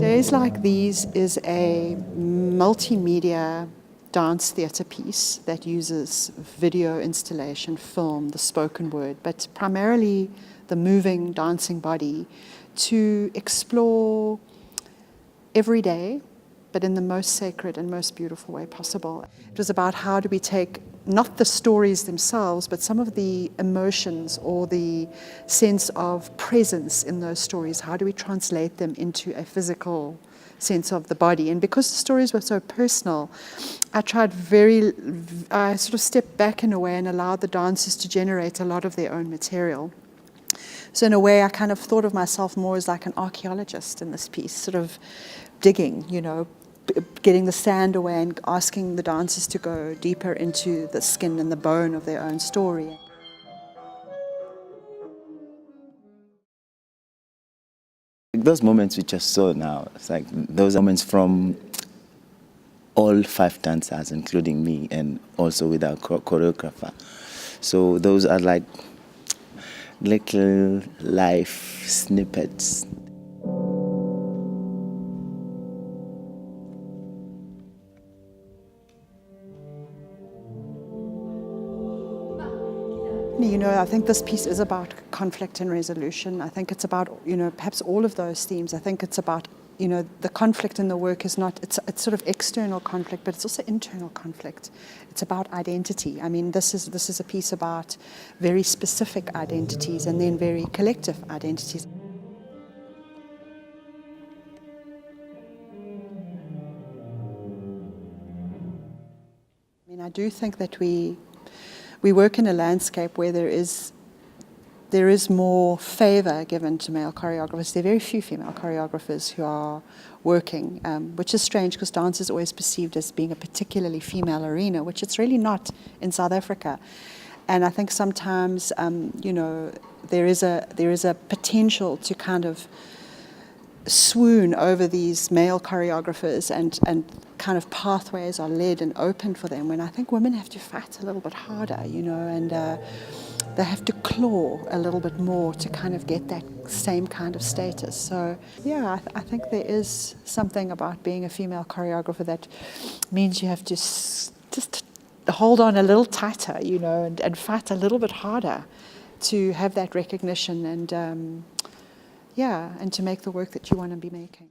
Days Like These is a multimedia dance theatre piece that uses video installation, film, the spoken word, but primarily the moving, dancing body to explore every day, but in the most sacred and most beautiful way possible. It was about how do we take not the stories themselves, but some of the emotions or the sense of presence in those stories. How do we translate them into a physical sense of the body? And because the stories were so personal, I sort of stepped back in a way and allowed the dancers to generate a lot of their own material. So in a way, I kind of thought of myself more as like an archaeologist in this piece, sort of digging, getting the sand away and asking the dancers to go deeper into the skin and the bone of their own story. Those moments we just saw now, it's like those moments from all 5 dancers, including me, and also with our choreographer. So those are like little life snippets. I think this piece is about conflict and resolution. I think it's about, perhaps all of those themes. I think it's about, the conflict in the work is not, it's sort of external conflict, but it's also internal conflict. It's about identity. I mean, this is a piece about very specific identities and then very collective identities. I mean, I do think that we work in a landscape where there is more favor given to male choreographers. There are very few female choreographers who are working, which is strange because dance is always perceived as being a particularly female arena, which it's really not in South Africa. And I think sometimes, there is a potential to kind of swoon over these male choreographers and kind of pathways are led and opened for them, when I think women have to fight a little bit harder, and they have to claw a little bit more to kind of get that same kind of status. So yeah, I think there is something about being a female choreographer that means you have to just hold on a little tighter, and fight a little bit harder to have that recognition and to make the work that you want to be making.